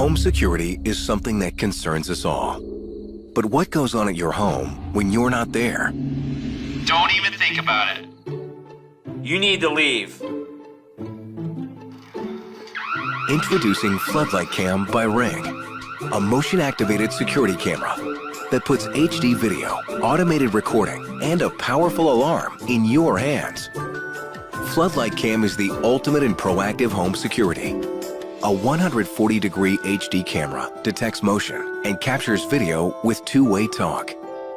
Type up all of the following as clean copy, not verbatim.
Home security is something that concerns us all. But what goes on at your home when you're not there? Don't even think about it. You need to leave. Introducing Floodlight Cam by Ring, a motion-activated security camera that puts HD video, automated recording, and a powerful alarm in your hands. Floodlight Cam is the ultimate in proactive home security. A 140-degree HD camera detects motion and captures video with two-way talk.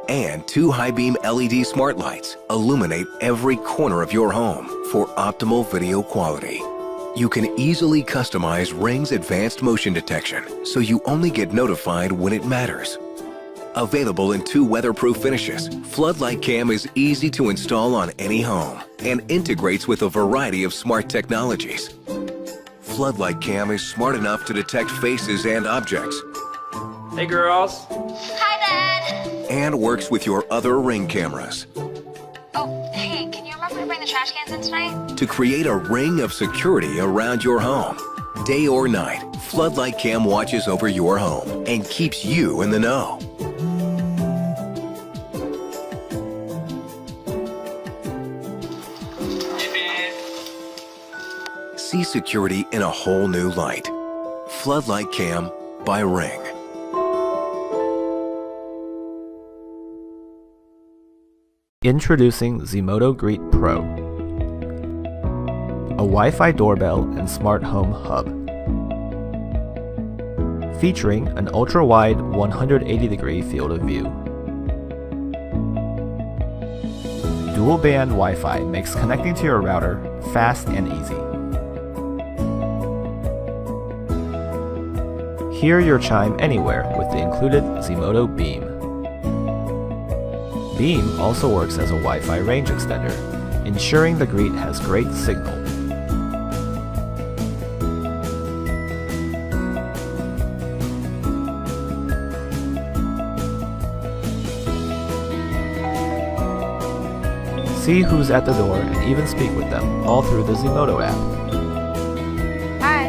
And two high-beam LED smart lights illuminate every corner of your home for optimal video quality. You can easily customize Ring's advanced motion detection so you only get notified when it matters. Available in 2 weatherproof finishes, Floodlight Cam is easy to install on any home and integrates with a variety of smart technologies. Floodlight Cam is smart enough to detect faces and objects. Hey, girls. Hi, Dad. And works with your other Ring cameras Oh, hey, can you remember to bring the trash cans in tonight? to create a ring of security around your home. Day or night, Floodlight Cam watches over your home and keeps you in the know. See security in a whole new light. Floodlight Cam by Ring. Introducing Zimoto Greet Pro, a Wi-Fi doorbell and smart home hub. Featuring an ultra-wide 180-degree field of view. Dual-band Wi-Fi makes connecting to your router fast and easy. Hear your chime anywhere with the included Zimoto Beam. Beam also works as a Wi-Fi range extender, ensuring the Greet has great signal. See who's at the door and even speak with them, all through the Zimoto app. Hi.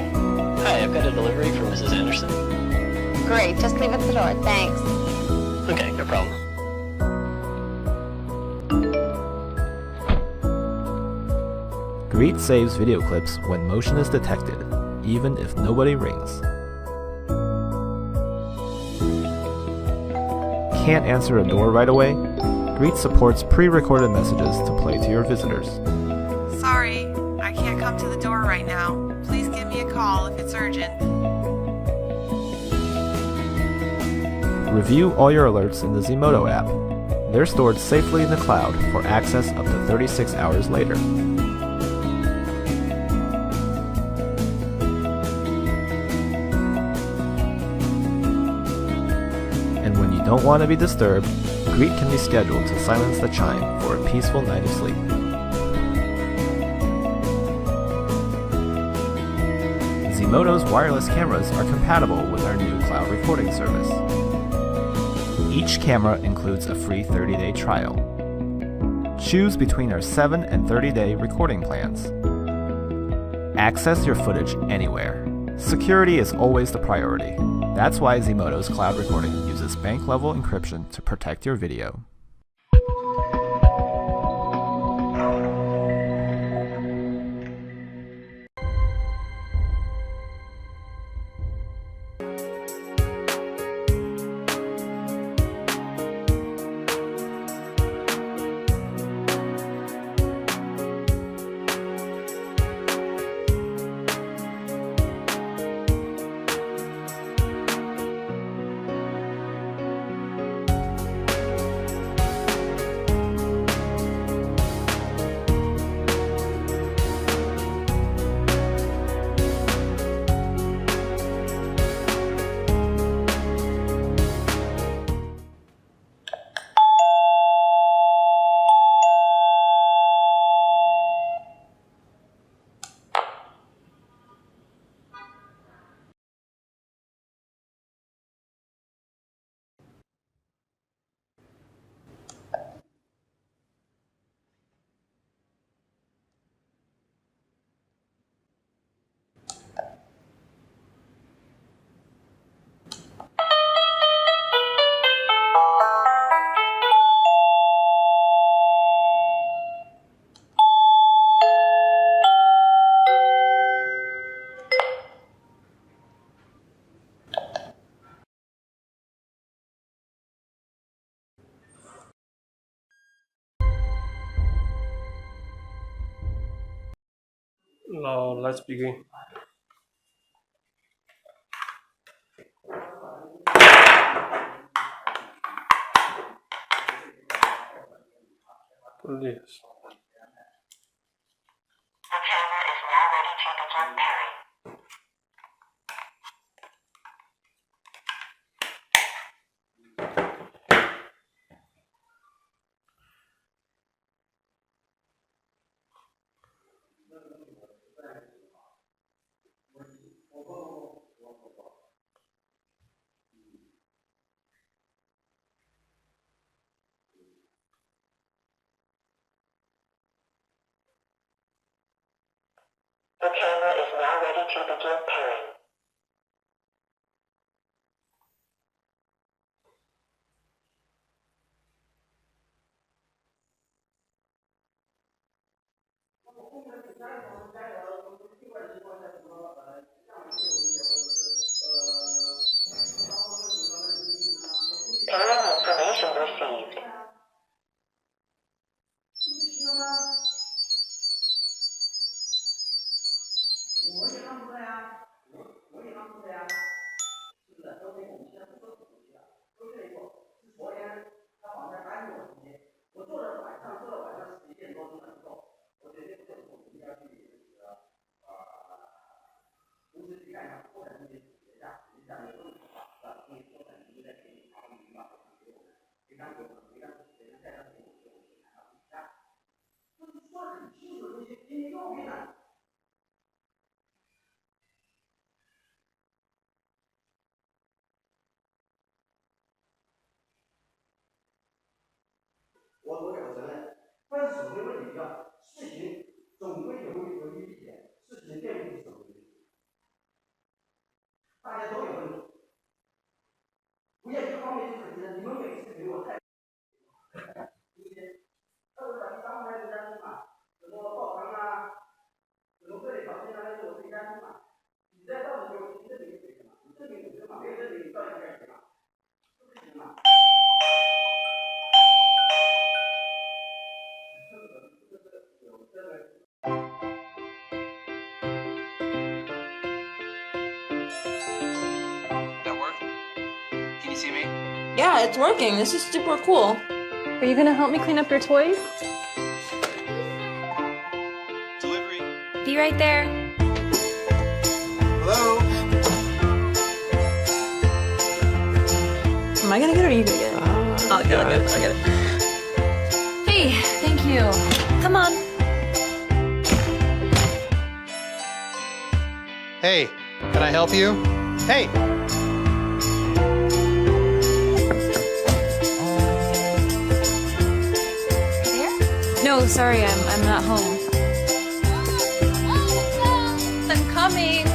Hi, I've got a delivery for Mrs. Anderson. Great, just leave it at the door, thanks. Okay, no problem. Greet saves video clips when motion is detected, even if nobody rings. Can't answer a door right away? Greet supports pre-recorded messages to play to your visitors. Sorry, I can't come to the door right now. Please give me a call if it's urgent. Review all your alerts in the Zimoto app. They're stored safely in the cloud for access up to 36 hours later. And when you don't want to be disturbed, Greet can be scheduled to silence the chime for a peaceful night of sleep. Zimoto's wireless cameras are compatible with our new cloud recording service. Each camera includes a free 30-day trial. Choose between our 7 and 30-day recording plans. Access your footage anywhere. Security is always the priority. That's why Zimoto's cloud recording uses bank-level encryption to protect your video. Now let's begin. Please. The camera is now ready to begin pairing. Pairing information received. That work? Can you see me? Yeah, it's working. This is super cool. Are you gonna help me clean up your toys? Delivery. Be right there. Hello? Am I gonna get it or are you gonna get it? I'll get it. I'll get it. Hey, thank you. Come on. Hey, can I help you? Hey! No, sorry, I'm not home. I'm coming.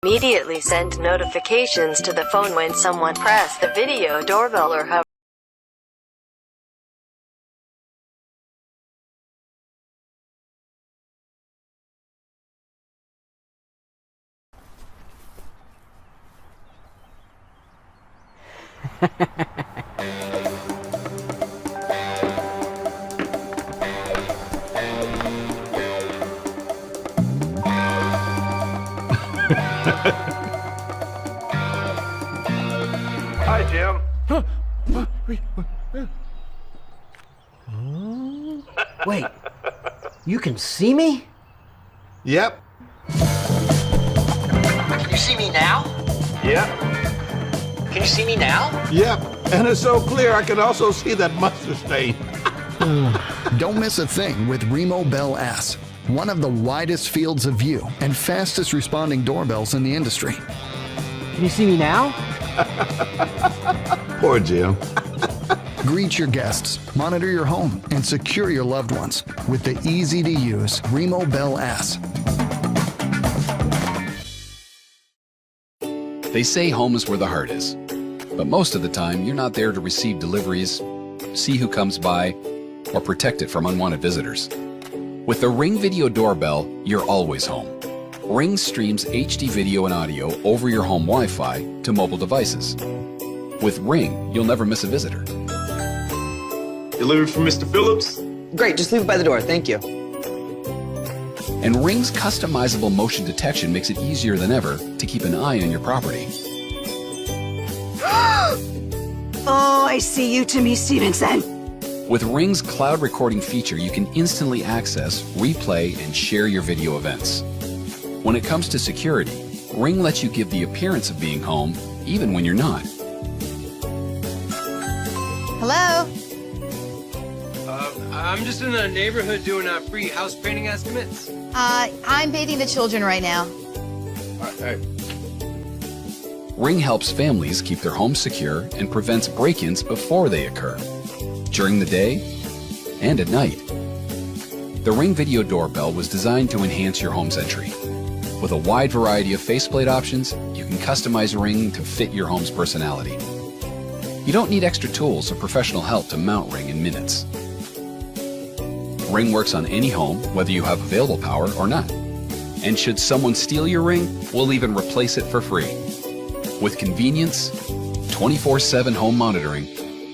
Immediately send notifications to the phone when someone press the video doorbell or hover. Hi, Jim. Wait, you can see me? Yep. Can you see me now? Yep. Can you see me now? Yep. And it's so clear I can also see that mustard stain. Don't miss a thing with Remo Bell S, one of the widest fields of view and fastest responding doorbells in the industry. Can you see me now? Poor Jim. Greet your guests, monitor your home, and secure your loved ones with the easy-to-use Remo Bell S. They say home is where the heart is, but most of the time you're not there to receive deliveries, see who comes by, or protect it from unwanted visitors. With the Ring Video Doorbell, you're always home. Ring streams HD video and audio over your home Wi-Fi to mobile devices. With Ring, you'll never miss a visitor. Delivered from Mr. Phillips? Great, just leave it by the door, thank you. And Ring's customizable motion detection makes it easier than ever to keep an eye on your property. Oh, I see you, Timmy Stevenson. With Ring's cloud recording feature, you can instantly access, replay, and share your video events. When it comes to security, Ring lets you give the appearance of being home, even when you're not. Hello? I'm just in the neighborhood doing free house painting estimates. I'm bathing the children right now. Ring helps families keep their homes secure and prevents break-ins before they occur, during the day and at night. The Ring Video Doorbell was designed to enhance your home's entry. With a wide variety of faceplate options, you can customize Ring to fit your home's personality. You don't need extra tools or professional help to mount Ring in minutes. Ring works on any home, whether you have available power or not. And should someone steal your Ring, we'll even replace it for free. With convenience, 24/7 home monitoring,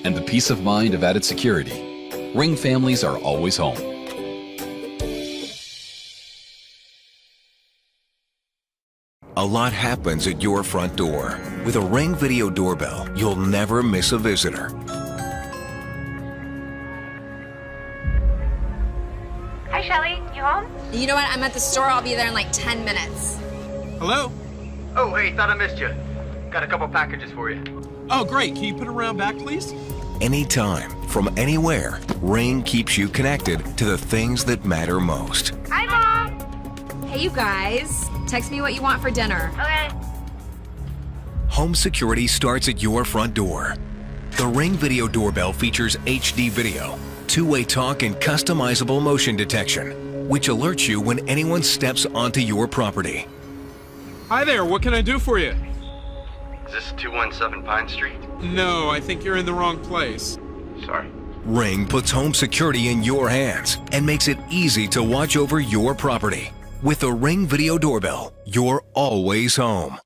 and the peace of mind of added security, Ring families are always home. A lot happens at your front door. With a Ring Video Doorbell, you'll never miss a visitor. Hi, Shelly. You home? You know what? I'm at the store. I'll be there in like 10 minutes. Hello? Oh, hey, thought I missed you. Got a couple packages for you. Oh, great. Can you put it around back, please? Anytime, from anywhere, Ring keeps you connected to the things that matter most. Hi, Mom. Hey, you guys. Text me what you want for dinner. Okay. Home security starts at your front door. The Ring Video Doorbell features HD video, two-way talk, and customizable motion detection, which alerts you when anyone steps onto your property. Hi there. What can I do for you? Is this 217 Pine Street? No, I think you're in the wrong place. Sorry. Ring puts home security in your hands and makes it easy to watch over your property. With the Ring Video Doorbell, you're always home.